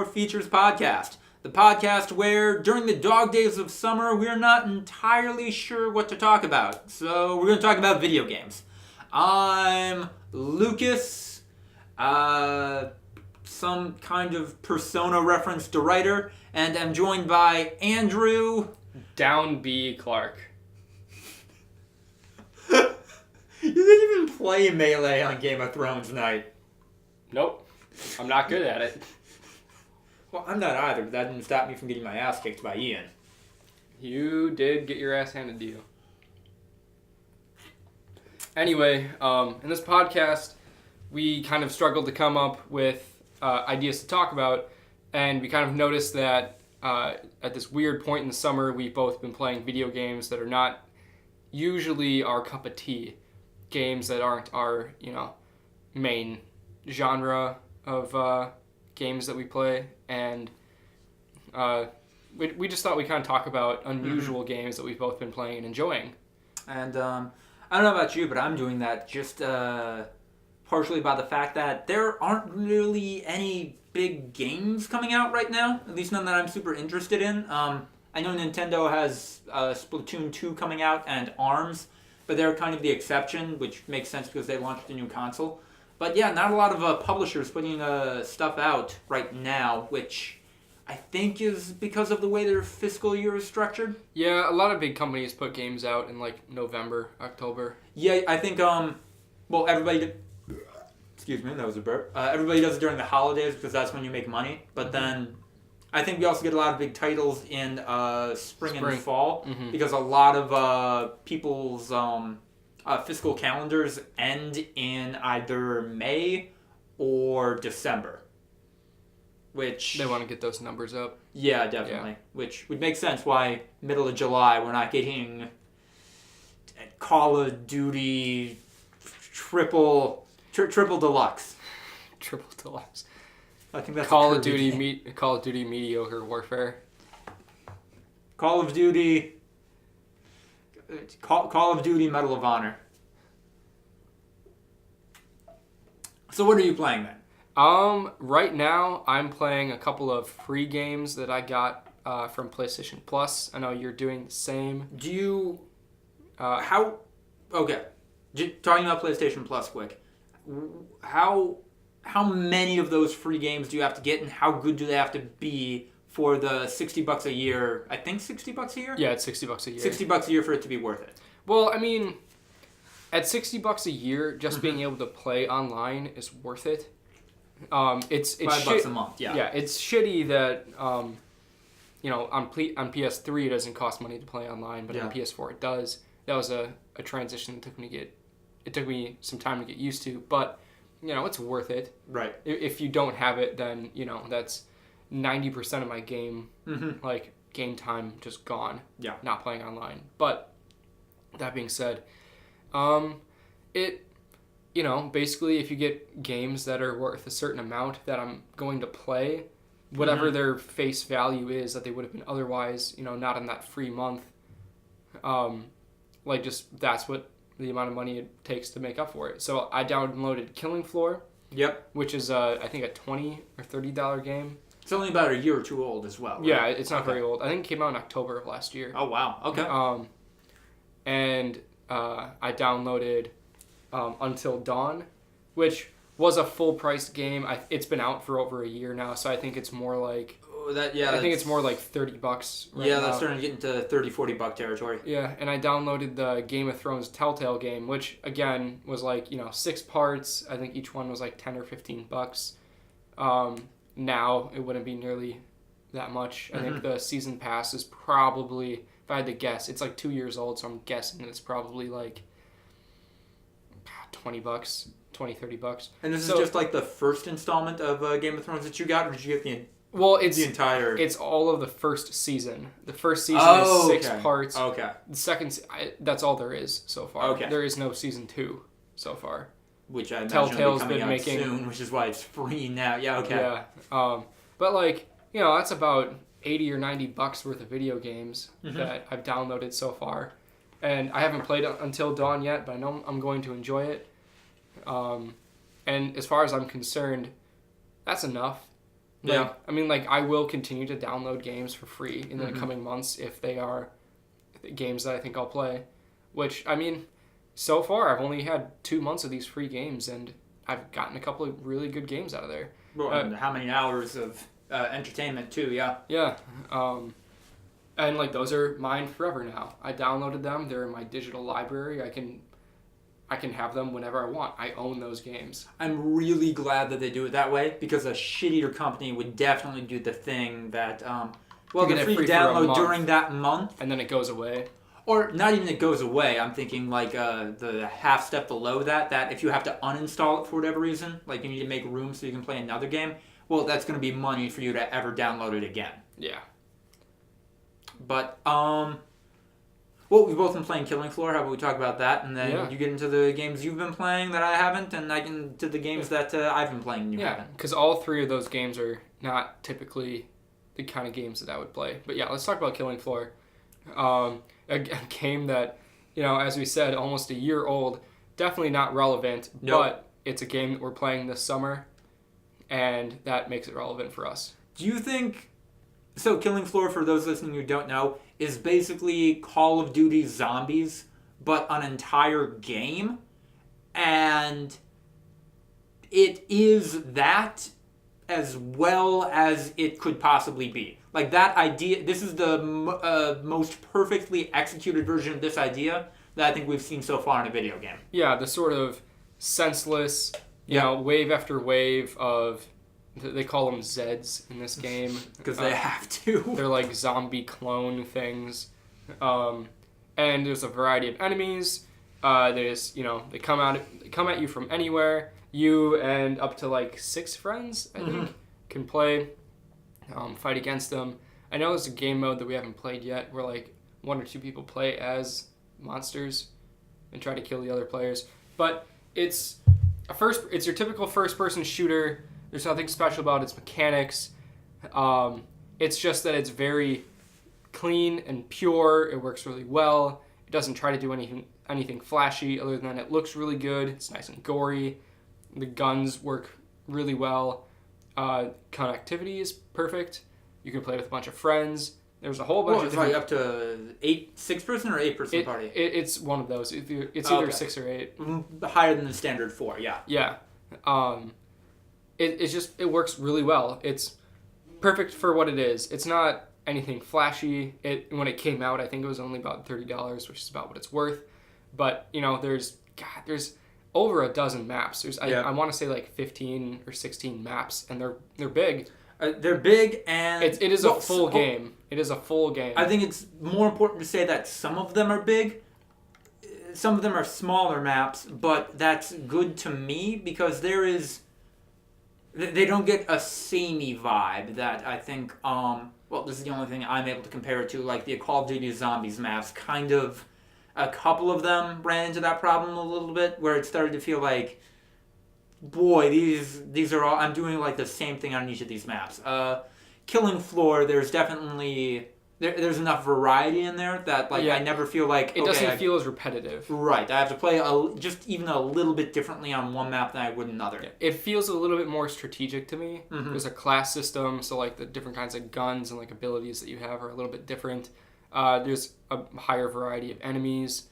Features podcast. The podcast where, during the dog days of summer, we're not entirely sure what to talk about. So, we're going to talk about video games. I'm Lucas, some kind of Persona reference to writer, and I'm joined by Andrew. Down B. Clark. You didn't even play Melee on Game of Thrones night. Nope. I'm not good at it. Well, I'm not either, but that didn't stop me from getting my ass kicked by Ian. You did get your ass handed to you. Anyway, in this podcast, we kind of struggled to come up with ideas to talk about, and we kind of noticed that at this weird point in the summer, we've both been playing video games that are not usually our cup of tea. Games that aren't our, main genre of games that we play, and we just thought we'd kind of talk about unusual games that we've both been playing and enjoying. And I don't know about you, but I'm doing that just partially by the fact that there aren't really any big games coming out right now, at least none that I'm super interested in. I know Nintendo has Splatoon 2 coming out and ARMS, but they're kind of the exception, which makes sense because they launched a new console. But yeah, not a lot of publishers putting stuff out right now, which I think is because of the way their fiscal year is structured. Yeah, a lot of big companies put games out in November, October. Yeah, I think, everybody... Excuse me, that was a burp. Everybody does it during the holidays because that's when you make money. But then I think we also get a lot of big titles in spring and fall because a lot of people's fiscal calendars end in either May or December. Which... They want to get those numbers up. Yeah, definitely. Yeah. Which would make sense why middle of July we're not getting Call of Duty Triple Deluxe. Triple Deluxe. I think that's Call of Duty Mediocre Warfare. Call of Duty Medal of Honor. So what are you playing then? Right now I'm playing a couple of free games that I got from PlayStation Plus. I know you're doing the same. Do you okay. Talking about PlayStation Plus quick. How many of those free games do you have to get, and how good do they have to be for the $60 a year? I think $60 a year? Yeah, it's $60 a year. $60 a year for it to be worth it. Well, I mean, at $60 a year, just being able to play online is worth it. It's $5 a month. Yeah. Yeah, it's shitty that on PS3 it doesn't cost money to play online, but on PS4 it does. That was a transition that took me some time to get used to, but it's worth it. Right. If you don't have it, then that's 90% of my game game time just gone. Yeah. Not playing online. But that being said, basically if you get games that are worth a certain amount that I'm going to play, whatever their face value is that they would have been otherwise, not in that free month, that's what the amount of money it takes to make up for it. So I downloaded Killing Floor. Yep. Which is, I think, a $20 or $30 game. It's only about a year or two old as well, right? Yeah, it's not very old. I think it came out in October of last year. Oh, wow. Okay. And I downloaded Until Dawn, which was a full-priced game. It's been out for over a year now, so I think it's more like... I think it's more like $30 right now. That's starting to get into $30-$40 territory. Yeah, and I downloaded the Game of Thrones Telltale game, which again was 6 parts. I think each one was $10 or $15. Now it wouldn't be nearly that much. I think the season pass is probably, if I had to guess, it's 2 years old, so I'm guessing it's probably $20, $20-$30. And this is just the first installment of Game of Thrones that you got, or did you get the entire... It's all of the first season. The first season is 6 parts. Okay. The second... that's all there is so far. Okay. There is no season 2 so far. Which I imagine Telltale's will be coming been out making soon, which is why it's free now. Yeah, okay. Yeah. But that's about $80 or $90 worth of video games that I've downloaded so far. And I haven't played Until Dawn yet, but I know I'm going to enjoy it. And as far as I'm concerned, that's enough. Yeah. I mean, like, I will continue to download games for free in the coming months if they are games that I think I'll play. Which, I mean, so far I've only had 2 months of these free games, and I've gotten a couple of really good games out of there. Well, and how many hours of entertainment too? Yeah. Yeah. And like those are mine forever now. I downloaded them. They're in my digital library. I can have them whenever I want. I own those games. I'm really glad that they do it that way because a shittier company would definitely do the thing that, You the get it free free for a download month. during that month, And then it goes away. or not even it goes away. I'm thinking like the half step below that if you have to uninstall it for whatever reason, like you need to make room so you can play another game, well, that's going to be money for you to ever download it again. Yeah. But, well, we've both been playing Killing Floor. How about we talk about that? And then you get into the games you've been playing that I haven't, and I can to the games that I've been playing and you haven't. Because all 3 of those games are not typically the kind of games that I would play. But yeah, let's talk about Killing Floor. A game that, as we said, almost a year old, definitely not relevant, but it's a game that we're playing this summer, and that makes it relevant for us. Do you think... So Killing Floor, for those listening who don't know, is basically Call of Duty Zombies, but an entire game. And it is that as well as it could possibly be. Like that idea, this is the most perfectly executed version of this idea that I think we've seen so far in a video game. Yeah, the sort of senseless, wave after wave of... They call them Zeds in this game. Because they have to. They're like zombie clone things. And there's a variety of enemies. There's, they come at you from anywhere. You and up to like 6 friends, I think, can play, fight against them. I know there's a game mode that we haven't played yet where like 1 or 2 people play as monsters and try to kill the other players. But it's your typical first-person shooter. There's nothing special about its mechanics. It's just that it's very clean and pure. It works really well. It doesn't try to do anything flashy other than it looks really good. It's nice and gory. The guns work really well. Connectivity is perfect. You can play with a bunch of friends. There's a whole bunch of different... Like up to 6-person or 8-person party? It's one of those. It's either 6 or 8. Higher than the standard 4, yeah. Yeah. It works really well. It's perfect for what it is. It's not anything flashy. When it came out, I think it was only about $30, which is about what it's worth. But there's over a dozen maps. I want to say like 15 or 16 maps, and they're big. They're big, and it is a full game. It is a full game. I think it's more important to say that some of them are big. Some of them are smaller maps, but that's good to me because they don't get a samey vibe that I think, this is the only thing I'm able to compare it to, like the Call of Duty Zombies maps, kind of, a couple of them ran into that problem a little bit, where it started to feel like, boy, these are all, I'm doing like the same thing on each of these maps. Killing Floor, there's definitely... There's enough variety in there that I never feel like... It doesn't feel as repetitive. Right. I have to play just even a little bit differently on one map than I would another. Yeah. It feels a little bit more strategic to me. Mm-hmm. There's a class system, so like the different kinds of guns and like abilities that you have are a little bit different. There's a higher variety of enemies.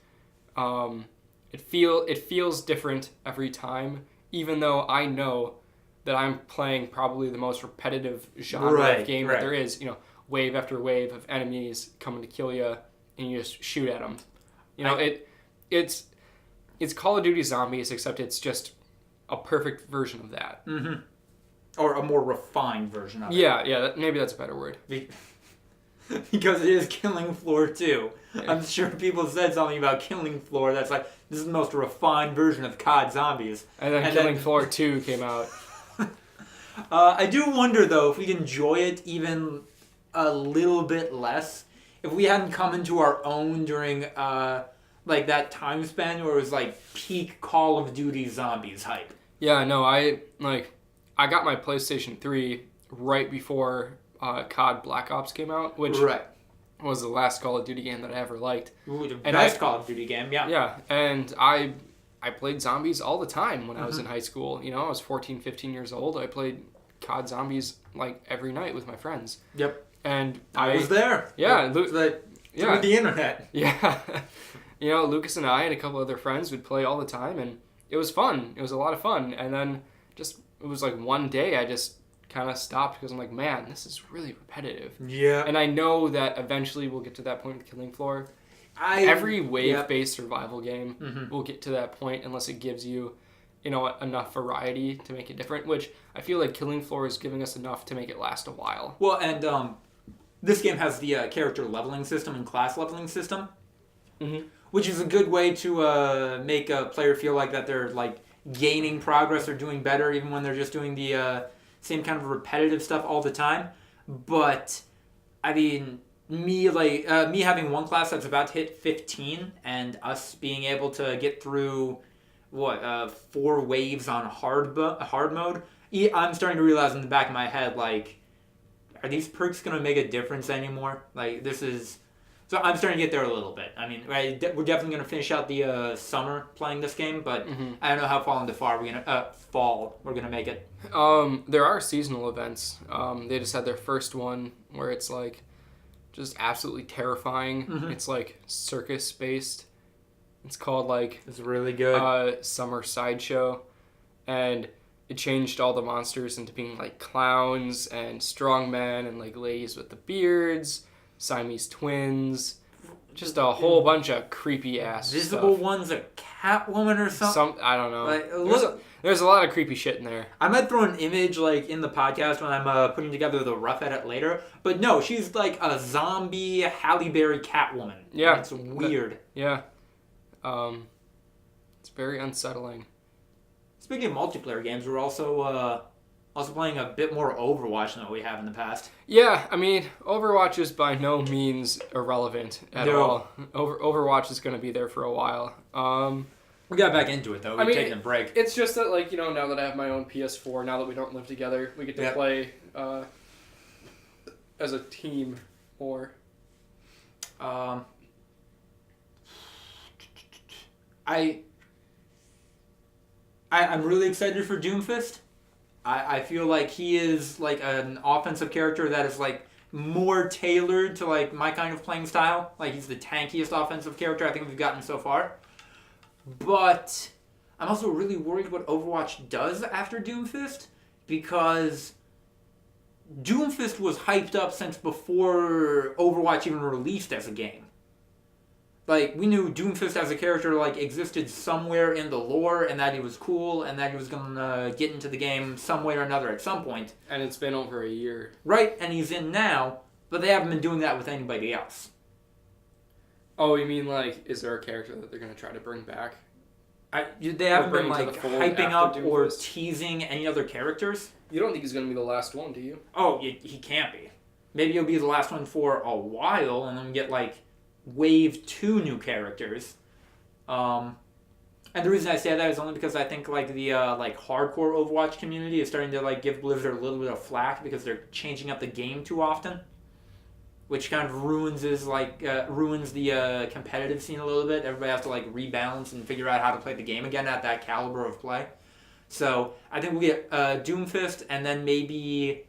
It feels different every time, even though I know that I'm playing probably the most repetitive genre of game that there is. Wave after wave of enemies coming to kill you, and you just shoot at them. It's Call of Duty Zombies, except it's just a perfect version of that. Mm-hmm. Or a more refined version of it. Yeah, maybe that's a better word. Because it is Killing Floor 2. Yeah. I'm sure people said something about Killing Floor that's like, this is the most refined version of COD Zombies. And then Killing Floor 2 came out. I do wonder, though, if we'd enjoy it even... a little bit less if we hadn't come into our own during that time span where it was like peak Call of Duty Zombies hype. Yeah, no, I got my PlayStation 3 right before COD Black Ops came out, which was the last Call of Duty game that I ever liked. Ooh, the best Call of Duty game, yeah. Yeah, and I played zombies all the time when I was in high school. I was 14, 15 years old. I played COD Zombies like every night with my friends. Yep. And I was there. Yeah, through the internet. Yeah. Lucas and I and a couple other friends would play all the time, and it was fun. It was a lot of fun. And then it was like one day I just kind of stopped because I'm like, man, this is really repetitive. Yeah. And I know that eventually we'll get to that point with Killing Floor. Every wave-based survival game will get to that point unless it gives you, enough variety to make it different, which I feel like Killing Floor is giving us enough to make it last a while. Well, and this game has the character leveling system and class leveling system, which is a good way to make a player feel like that they're like gaining progress or doing better, even when they're just doing the same kind of repetitive stuff all the time. But I mean, me having one class that's about to hit 15, and us being able to get through 4 waves on hard mode. I'm starting to realize in the back of my head, like, are these perks going to make a difference anymore? Like, this is... So I'm starting to get there a little bit. I mean, we're definitely going to finish out the summer playing this game, but I don't know how far into fall we're going to make it. There are seasonal events. They just had their first one where it's like just absolutely terrifying. It's like circus based. It's called like it's really good Summer Sideshow, and it changed all the monsters into being like clowns and strongmen and like ladies with the beards, Siamese twins, just a whole bunch of creepy ass Visible stuff. One's a Catwoman or something. I don't know. Like, there's a lot of creepy shit in there. I might throw an image like in the podcast when I'm putting together the rough edit later. But no, she's like a zombie Halle Berry Catwoman. Yeah, it's weird. Yeah, it's very unsettling. Speaking of multiplayer games, we're also playing a bit more Overwatch than what we have in the past. Yeah, I mean, Overwatch is by no means irrelevant at all. Overwatch is going to be there for a while. We got back into it, though. We've taken a break. It's just that, like, now that I have my own PS4, now that we don't live together, we get to play as a team more. I'm really excited for Doomfist. I feel like he is like an offensive character that is like more tailored to like my kind of playing style. Like he's the tankiest offensive character I think we've gotten so far. But I'm also really worried what Overwatch does after Doomfist, because Doomfist was hyped up since before Overwatch even released as a game. Like, we knew Doomfist as a character, like, existed somewhere in the lore, and that he was cool, and that he was gonna get into the game some way or another at some point. And it's been over a year. Right, and he's in now, but they haven't been doing that with anybody else. Oh, you mean, like, is there a character that they're gonna try to bring back? They haven't been, like, hyping up or teasing any other characters. You don't think he's gonna be the last one, do you? Oh, he can't be. Maybe he'll be the last one for a while, and then get, like, Wave 2 new characters. And the reason I say that is only because I think like the like hardcore Overwatch community is starting to like give Blizzard a little bit of flack because they're changing up the game too often, which kind of ruins the competitive scene a little bit. Everybody has to like rebalance and figure out how to play the game again at that caliber of play. So I think we'll get Doomfist, and then maybe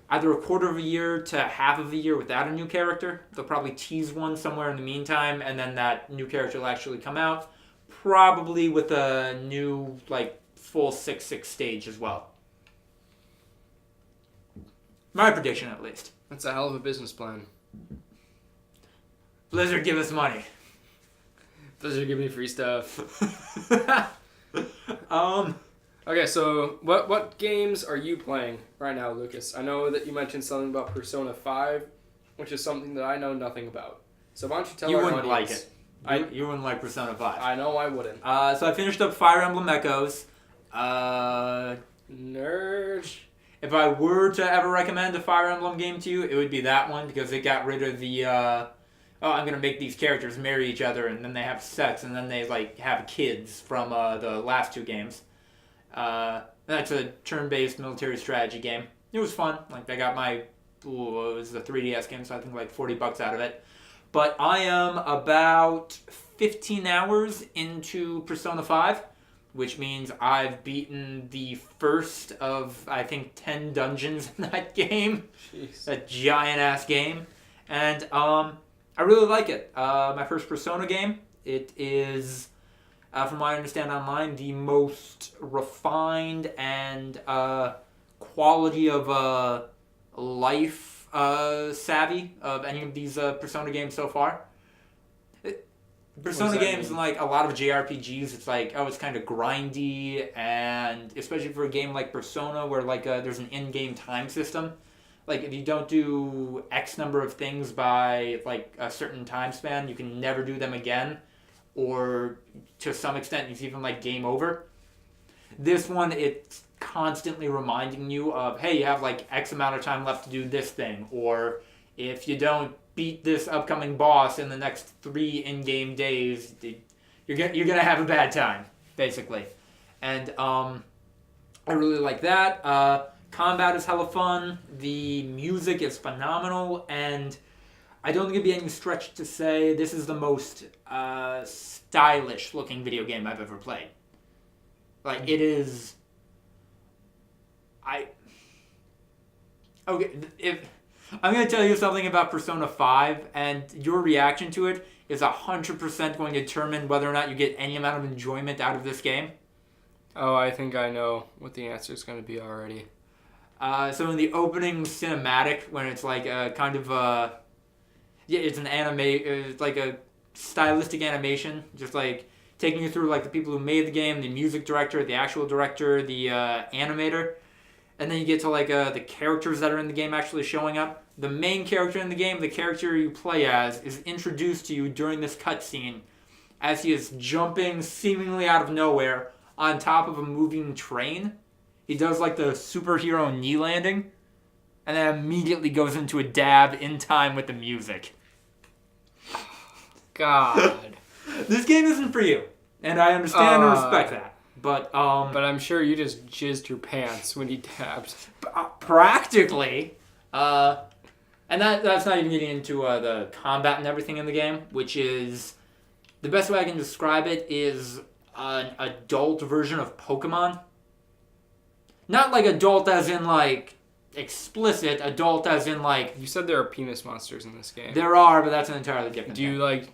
either a quarter of a year to half of a year without a new character. They'll probably tease one somewhere in the meantime, and then that new character will actually come out, probably with a new, like, full 6-6 stage as well. My prediction, at least. That's a hell of a business plan. Blizzard, give us money. Blizzard, give me free stuff. Okay, so what games are you playing right now, Lucas? I know that you mentioned something about Persona 5, which is something that I know nothing about. So why don't you tell our audience? You wouldn't like it. You wouldn't like Persona 5. I know I wouldn't. So I finished up Fire Emblem Echoes. Nerd. If I were to ever recommend a Fire Emblem game to you, it would be that one, because it got rid of the, I'm going to make these characters marry each other, and then they have sex, and then they, like, have kids from the last 2 games. That's a turn-based military strategy game. It was fun. Like, I got my, it was a 3DS game, so I think like $40 out of it. But I am about 15 hours into Persona 5, which means I've beaten the first of, I think, 10 dungeons in that game. Jeez. A giant-ass game. And I really like it. My first Persona game. It is, from what I understand online, the most refined and quality of life savvy of any of these Persona games so far. Persona games and like a lot of JRPGs, it's like, oh, it's kind of grindy, and especially for a game like Persona where like there's an in-game time system. Like if you don't do X number of things by like a certain time span, you can never do them again, or to some extent it's even like game over. This one, it's constantly reminding you of, hey, you have like X amount of time left to do this thing, or if you don't beat this upcoming boss in the next 3 in-game days, you're gonna have a bad time, basically. And I really like that. Combat is hella fun. The music is phenomenal, and I don't think it'd be any stretch to say this is the most stylish-looking video game I've ever played. Like, it is... I'm going to tell you something about Persona 5, and your reaction to it is 100% going to determine whether or not you get any amount of enjoyment out of this game. Oh, I think I know what the answer is going to be already. So in the opening cinematic, when it's like a kind of it's an it's like a stylistic animation, just like taking you through like the people who made the game, the music director, the actual director, the animator. And then you get to like the characters that are in the game actually showing up. The main character in the game, the character you play as, is introduced to you during this cutscene as he is jumping seemingly out of nowhere on top of a moving train. He does like the superhero knee landing, and then immediately goes into a dab in time with the music. God. This game isn't for you, and I understand and respect that. But I'm sure you just jizzed your pants when you dabbed. Practically. And that's not even getting into the combat and everything in the game, which is... The best way I can describe it is an adult version of Pokemon. Not like adult as in like explicit, adult as in like... You said there are penis monsters in this game. There are, but that's an entirely different thing. Do you like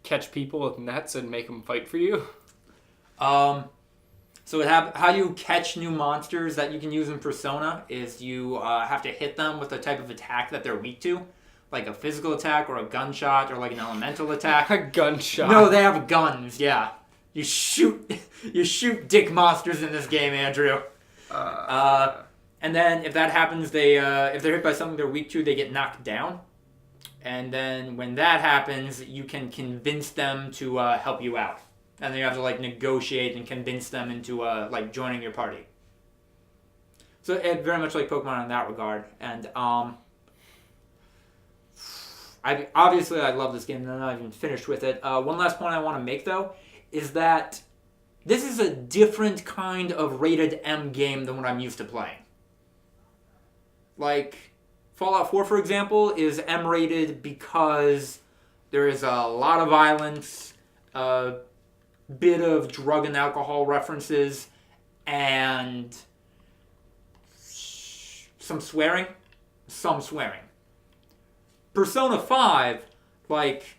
catch people with nets and make them fight for you? So how you catch new monsters that you can use in Persona is you have to hit them with the type of attack that they're weak to. Like a physical attack or a gunshot or like an elemental attack. A gunshot? No, they have guns, yeah. You shoot dick monsters in this game, Andrew. And then if that happens, if they're hit by something they're weak to, they get knocked down. And then when that happens, you can convince them to help you out. And then you have to like negotiate and convince them into like joining your party. So it very much like Pokemon in that regard. And I love this game, and I'm not even finished with it. One last point I want to make though is that this is a different kind of rated M game than what I'm used to playing. Like Fallout 4, for example, is M rated because there is a lot of violence, bit of drug and alcohol references, and some swearing. Persona 5, like,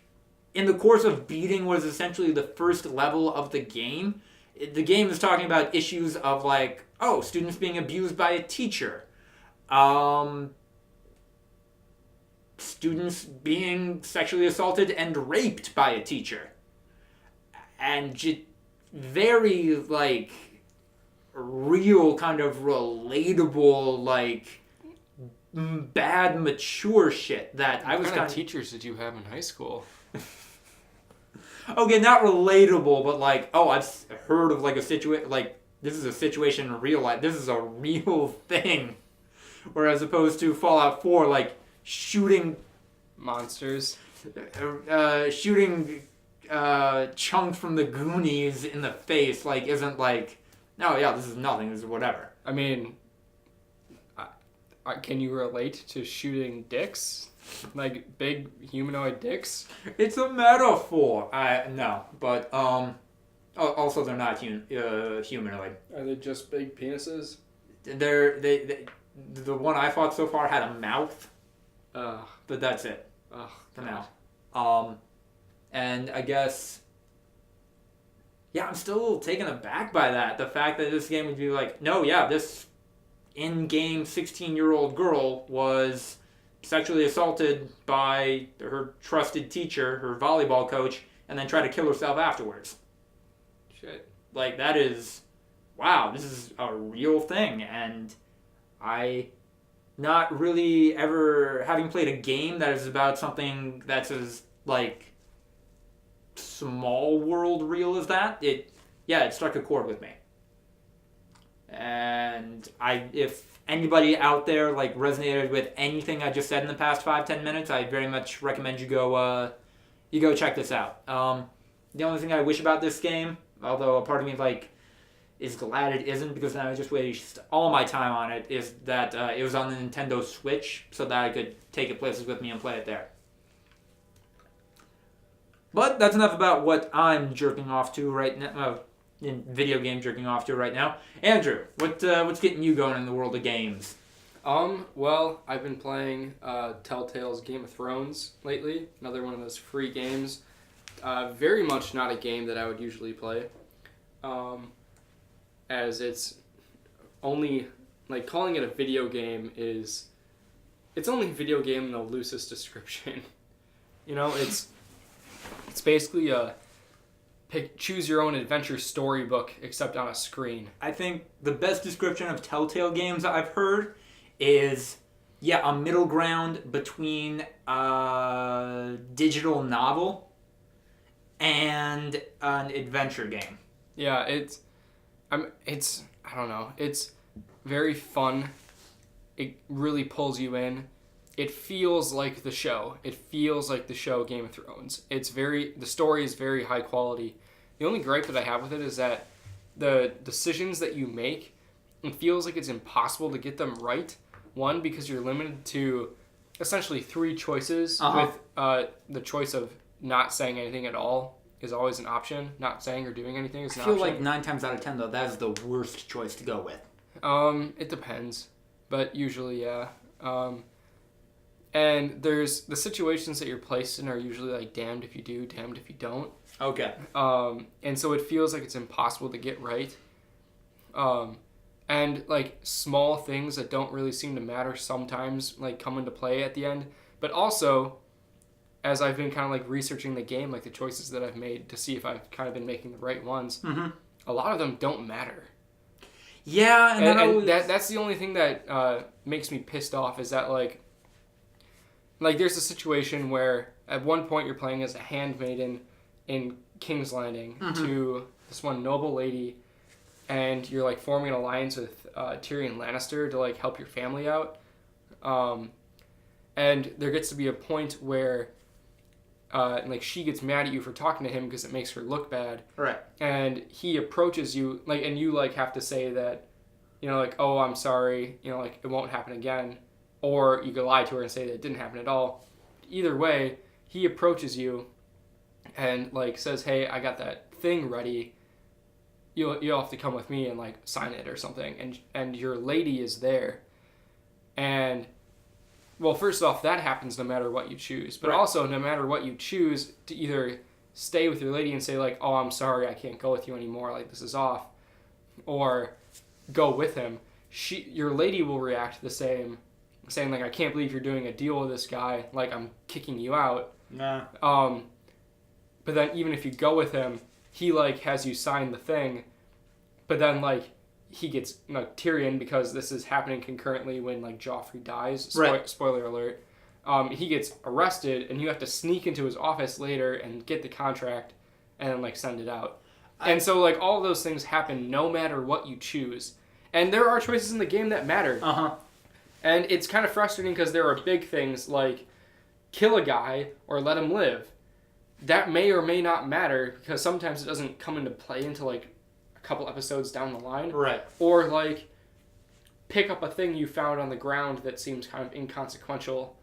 in the course of beating what is essentially the first level of the game is talking about issues of, like, students being abused by a teacher. Students being sexually assaulted and raped by a teacher. And just very, like, real kind of relatable, like, bad, mature shit that I was What kind of teachers did you have in high school? Okay, not relatable, but like, I've heard of like a situation, like, this is a situation in real life. This is a real thing. Whereas opposed to Fallout 4, like, shooting... Monsters? Shooting Chunk from the Goonies in the face, like, isn't like, no, yeah, this is nothing, this is whatever. I mean, can you relate to shooting dicks? Like, big humanoid dicks? It's a metaphor. No, but, Also, they're not humanoid. Are they just big penises? The one I fought so far had a mouth, Ugh. but that's it Ugh. for God. now. And I guess, yeah, I'm still a little taken aback by that. The fact that this game would be like, no, yeah, this in-game 16-year-old girl was sexually assaulted by her trusted teacher, her volleyball coach, and then tried to kill herself afterwards. Shit. Like, that is, wow, this is a real thing. And I, not really ever having played a game that is about something that's as, like, small world real as that, it struck a chord with me. And if anybody out there like resonated with anything I just said in the past 5-10 minutes, I very much recommend you go check this out. The only thing I wish about this game, although a part of me like is glad it isn't because then I just waste all my time on it, is that it was on the Nintendo Switch so that I could take it places with me and play it there. But that's enough about what I'm jerking off to right now. In video game jerking off to right now. Andrew, what's getting you going in the world of games? Well, I've been playing Telltale's Game of Thrones lately. Another one of those free games. Very much not a game that I would usually play. As it's only, like, calling it a video game is... It's only a video game in the loosest description. You know, it's basically a choose your own adventure storybook except on a screen. I think the best description of Telltale games I've heard is, a middle ground between a digital novel and an adventure game. Yeah, it's I don't know. It's very fun. It really pulls you in. It feels like the show. It feels like the show Game of Thrones. The story is very high quality. The only gripe that I have with it is that the decisions that you make, it feels like it's impossible to get them right. One, because you're limited to essentially 3 choices, with the choice of not saying anything at all is always an option. Not saying or doing anything is an option. I feel like 9 times out of 10, though, that is the worst choice to go with. It depends. But usually, yeah. And there's the situations that you're placed in are usually like damned if you do, damned if you don't. Okay. And so it feels like it's impossible to get right. And like small things that don't really seem to matter sometimes like come into play at the end. But also, as I've been kind of like researching the game, like the choices that I've made to see if I've kind of been making the right ones, a lot of them don't matter. Yeah, and that's the only thing that makes me pissed off is that like there's a situation where at one point you're playing as a handmaiden in King's Landing to this one noble lady, and you're like forming an alliance with Tyrion Lannister to like help your family out. And there gets to be a point where like she gets mad at you for talking to him because it makes her look bad. Right. And he approaches you like, and you like have to say that, you know, like, oh, I'm sorry, you know, like it won't happen again. Or you could lie to her and say that it didn't happen at all. Either way, he approaches you and like says, hey, I got that thing ready. You'll have to come with me and like sign it or something. And your lady is there. And well, first off, that happens no matter what you choose. But also, no matter what you choose, to either stay with your lady and say like, oh, I'm sorry, I can't go with you anymore. Like this is off. Or go with him. Your lady will react the same, saying like, I can't believe you're doing a deal with this guy, like I'm kicking you out. Nah. But then even if you go with him, he like has you sign the thing, but then like he gets like Tyrion, because this is happening concurrently when like Joffrey dies. Right. Spoiler alert. He gets arrested and you have to sneak into his office later and get the contract and then like send it out. And so like all of those things happen no matter what you choose. And there are choices in the game that matter. And it's kind of frustrating because there are big things like kill a guy or let him live. That may or may not matter because sometimes it doesn't come into play until like a couple episodes down the line. Right. Or like pick up a thing you found on the ground that seems kind of inconsequential.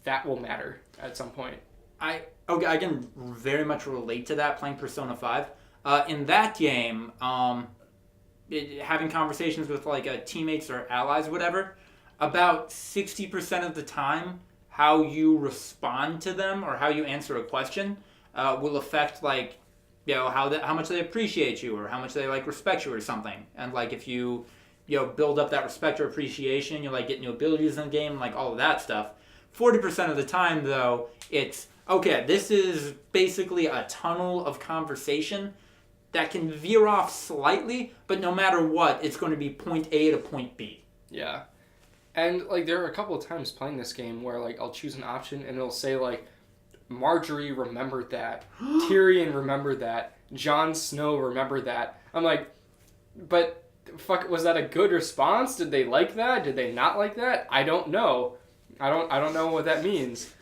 That will matter at some point. I can very much relate to that playing Persona 5. In that game, having conversations with like teammates or allies or whatever, about 60% of the time, how you respond to them or how you answer a question will affect like how much they appreciate you or how much they like respect you or something. And like if you build up that respect or appreciation, you like get new abilities in the game, like all of that stuff. 40% of the time though, it's okay, this is basically a tunnel of conversation that can veer off slightly, but no matter what, it's going to be point A to point B. Yeah. And like there are a couple of times playing this game where like I'll choose an option and it'll say like Marjorie remembered that, Tyrion remembered that, Jon Snow remembered that. I'm like, but fuck, was that a good response? Did they like that? Did they not like that? I don't know. I don't know what that means.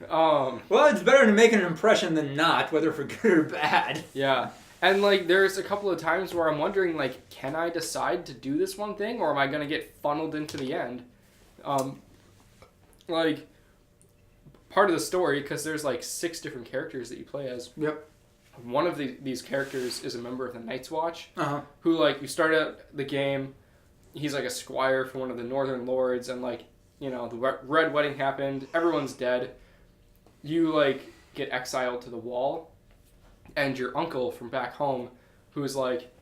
Well, it's better to make an impression than not, whether for good or bad. Yeah. And like there's a couple of times where I'm wondering like, can I decide to do this one thing or am I gonna get funneled into the end? Like part of the story, because there's like 6 different characters that you play as. Yep. One of these characters is a member of the Night's Watch, who like you start out the game, he's like a squire for one of the Northern Lords, and like the Red Wedding happened, everyone's dead, you like get exiled to the Wall, and your uncle from back home, who's like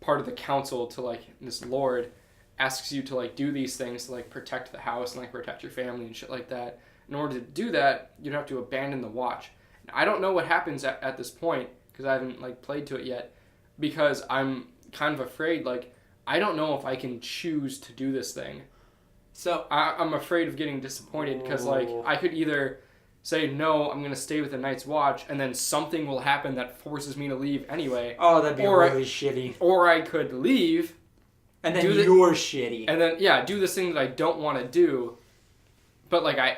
part of the council to like this lord, asks you to like do these things to like protect the house and like protect your family and shit like that. In order to do that, you'd have to abandon the watch. And I don't know what happens at this point because I haven't like played to it yet, because I'm kind of afraid like I don't know if I can choose to do this thing. So I'm afraid of getting disappointed because like I could either say no, I'm gonna stay with the Night's Watch, and then something will happen that forces me to leave anyway. Oh, that'd be really shitty. Or I could leave, and then you're shitty. And then do this thing that I don't want to do, but like I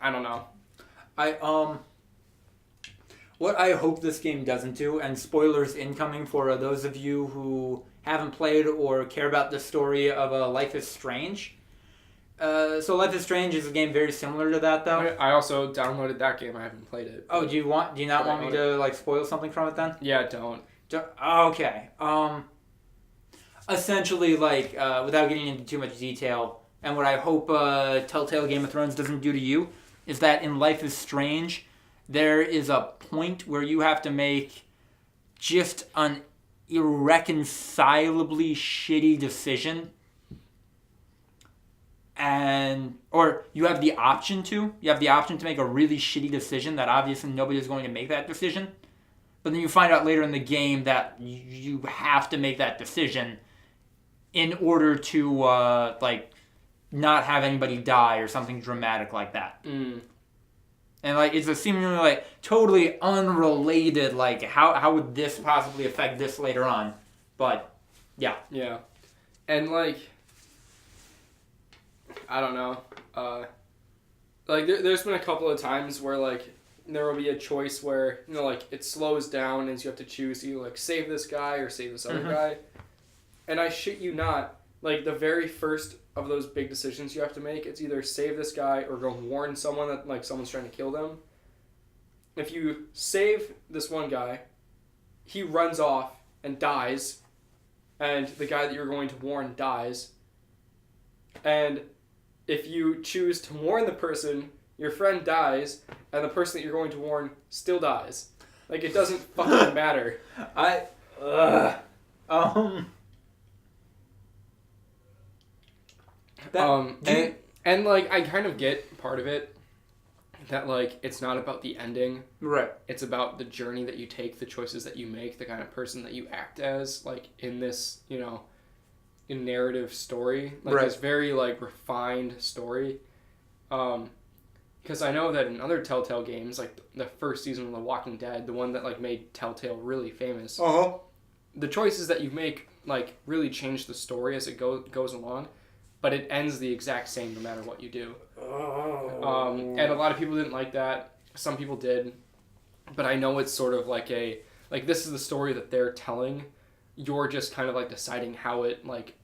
don't know. What I hope this game doesn't do, and spoilers incoming for those of you who haven't played or care about the story of Life is Strange. So Life is Strange is a game very similar to that, though. I also downloaded that game. I haven't played it. Oh, do you not want me to like spoil something from it then? Yeah, don't. Okay. Essentially, like without getting into too much detail, and what I hope Telltale Game of Thrones doesn't do to you is that in Life is Strange, there is a point where you have to make just an irreconcilably shitty decision. Or you have the option to make a really shitty decision that obviously nobody is going to make that decision. But then you find out later in the game that you have to make that decision in order to like not have anybody die or something dramatic like that. Mm. And like it's a seemingly like totally unrelated, like how would this possibly affect this later on? But yeah. Yeah. And like I don't know. Like there's been a couple of times where like there will be a choice where like it slows down and you have to choose either like save this guy or save this other guy. And I shit you not, like the very first of those big decisions you have to make, it's either save this guy or go warn someone that like someone's trying to kill them. If you save this one guy, he runs off and dies, and the guy that you're going to warn dies. And if you choose to warn the person, your friend dies, and the person that you're going to warn still dies. Like, it doesn't fucking matter. And like, I kind of get part of it, that like, it's not about the ending. Right. It's about the journey that you take, the choices that you make, the kind of person that you act as, like, in this, in narrative story. Like, this very, like, refined story. Because I know that in other Telltale games, like the first season of The Walking Dead, the one that like made Telltale really famous, the choices that you make like really change the story as it goes along, but it ends the exact same no matter what you do. And a lot of people didn't like that. Some people did, but I know it's sort of like this is the story that they're telling. You're just kind of like deciding how it like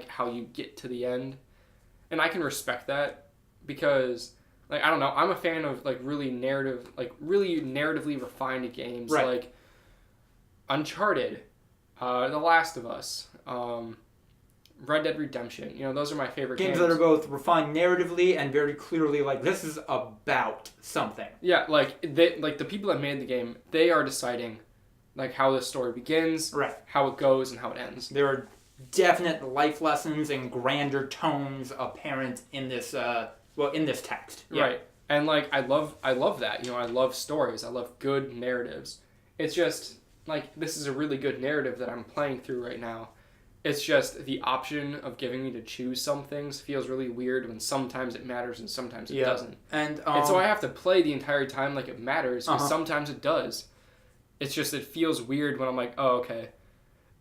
how you get to the end, and I can respect that because. Like, I don't know, I'm a fan of, like, really narratively refined games. Right. Uncharted, The Last of Us, Red Dead Redemption. Those are my favorite games. Games that are both refined narratively and very clearly like this is about something. Yeah, the people that made the game, they are deciding like how the story begins, right, how it goes, and how it ends. There are definite life lessons and grander tones apparent in this in this text. Yeah. Right. And like I love that. I love stories. I love good narratives. It's just like this is a really good narrative that I'm playing through right now. It's just the option of giving me to choose some things feels really weird when sometimes it matters and sometimes it doesn't. And so I have to play the entire time like it matters, because sometimes it does. It's just, it feels weird when I'm like, oh, okay.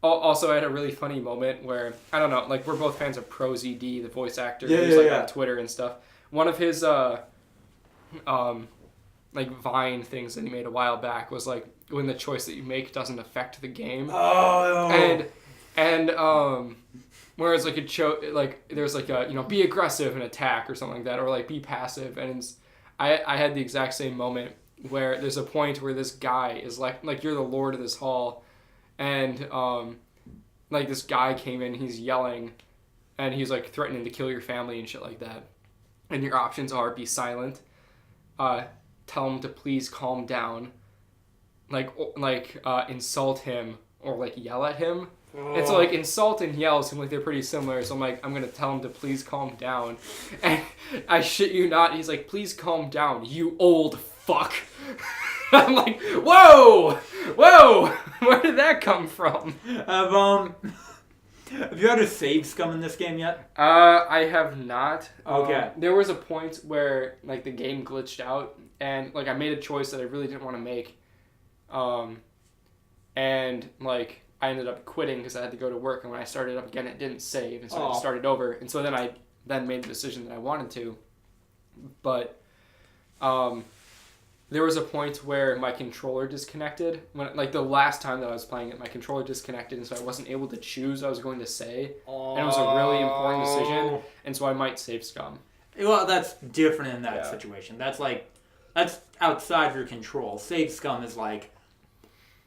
Also, I had a really funny moment where, I don't know, like, we're both fans of ProZD, the voice actor, who's on Twitter and stuff. One of his, Vine things that he made a while back was, like, when the choice that you make doesn't affect the game. Oh! And whereas, like, there's, like, a, be aggressive and attack or something like that, or, like, be passive, and I had the exact same moment where there's a point where this guy is, like you're the lord of this hall, and, this guy came in, he's yelling, and he's, like, threatening to kill your family and shit like that. And your options are be silent, tell him to please calm down, insult him, or, like, yell at him. Oh. And so, like, insult and yell seem like they're pretty similar, so I'm like, I'm gonna tell him to please calm down. And I shit you not, he's like, please calm down, you old fuck. I'm like, whoa, where did that come from? Have you had a save scum in this game yet? I have not. Okay. There was a point where, like, the game glitched out, and, like, I made a choice that I really didn't want to make. And, like, I ended up quitting because I had to go to work, and when I started up again, it didn't save, and so I started over. And so then I made the decision that I wanted to. But, there was a point where my controller disconnected. When, like, the last time that I was playing it, my controller disconnected, and so I wasn't able to choose what I was going to say. And it was a really important decision, and so I might save scum. Well, that's different in that situation. That's outside your control. Save scum is like,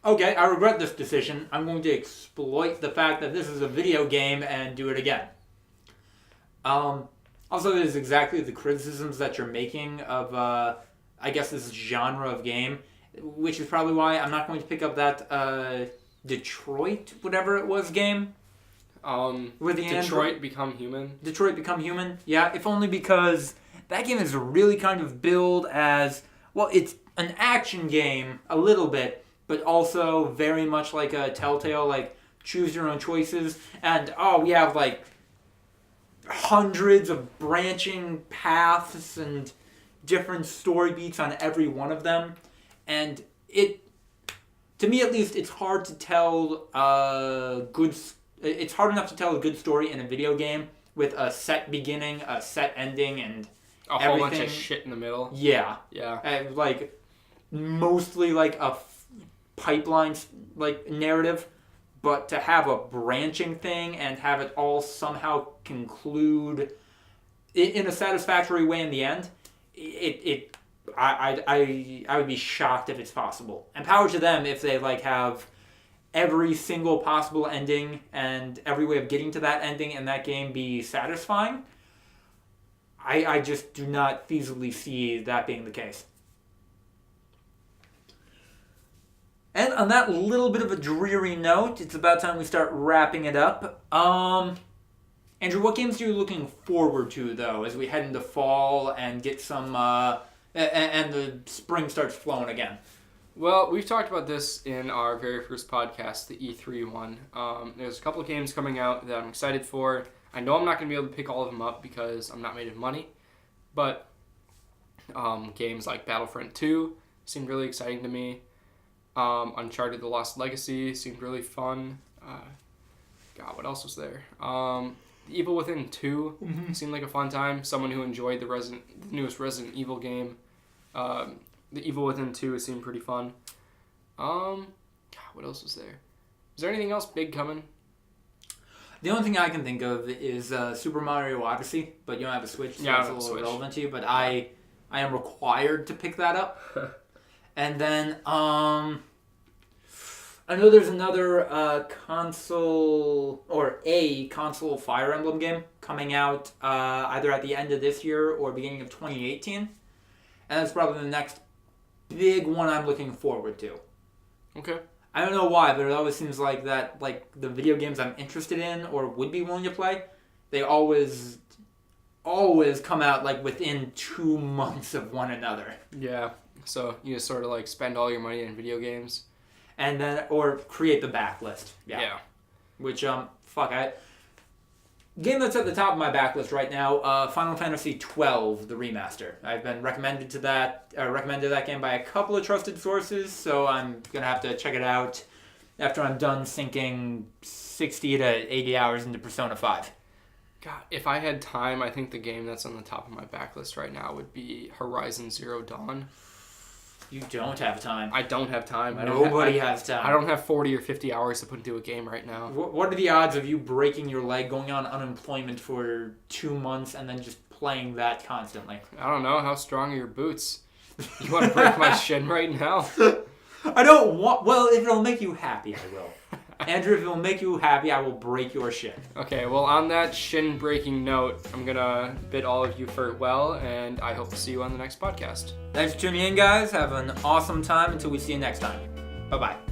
okay, I regret this decision. I'm going to exploit the fact that this is a video game and do it again. Also, there's exactly the criticisms that you're making of, I guess, this genre of game, which is probably why I'm not going to pick up that Detroit, whatever it was, game. With the Detroit Become Human? Detroit Become Human, yeah, if only because that game is really kind of billed as, well, it's an action game, a little bit, but also very much like a Telltale, like, choose your own choices, and, we have, like, hundreds of branching paths and different story beats on every one of them, and to me at least, it's hard to tell it's hard enough to tell a good story in a video game with a set beginning, a set ending, and a whole bunch of shit in the middle. Yeah. Yeah. Mostly like a pipeline narrative, but to have a branching thing and have it all somehow conclude in a satisfactory way in the end, I would be shocked if it's possible. And power to them if they have every single possible ending and every way of getting to that ending in that game be satisfying. I just do not feasibly see that being the case. And on that little bit of a dreary note, it's about time we start wrapping it up. Andrew, what games are you looking forward to, though, as we head into fall and get some, and the spring starts flowing again? Well, we've talked about this in our very first podcast, the E3 one. There's a couple of games coming out that I'm excited for. I know I'm not going to be able to pick all of them up because I'm not made of money, but games like Battlefront 2 seemed really exciting to me. Uncharted: The Lost Legacy seemed really fun. What else was there? Evil Within 2 seemed like a fun time. Someone who enjoyed the newest Resident Evil game. The Evil Within 2 seemed pretty fun. What else was there? Is there anything else big coming? The only thing I can think of is Super Mario Odyssey, but you don't have a Switch, so it's a little irrelevant to you. But I am required to pick that up. And then, I know there's another console or a console Fire Emblem game coming out either at the end of this year or beginning of 2018, and that's probably the next big one I'm looking forward to. Okay. I don't know why, but it always seems like that, like the video games I'm interested in or would be willing to play, they always come out like within 2 months of one another. Yeah. So you just sort of like spend all your money in video games. And then, or create the backlist. Yeah. Which, game that's at the top of my backlist right now, Final Fantasy XII, the remaster. I've been recommended that game by a couple of trusted sources, so I'm gonna have to check it out after I'm done sinking 60 to 80 hours into Persona 5. God, if I had time, I think the game that's on the top of my backlist right now would be Horizon Zero Dawn. You don't have time. I don't have time. Nobody has time. I don't have 40 or 50 hours to put into a game right now. What are the odds of you breaking your leg, going on unemployment for 2 months, and then just playing that constantly? I don't know. How strong are your boots? You want to break my shin right now? I don't want... Well, if it'll make you happy, I will. Andrew, if it'll make you happy, I will break your shin. Okay, well, on that shin-breaking note, I'm going to bid all of you farewell, and I hope to see you on the next podcast. Thanks for tuning in, guys. Have an awesome time until we see you next time. Bye-bye.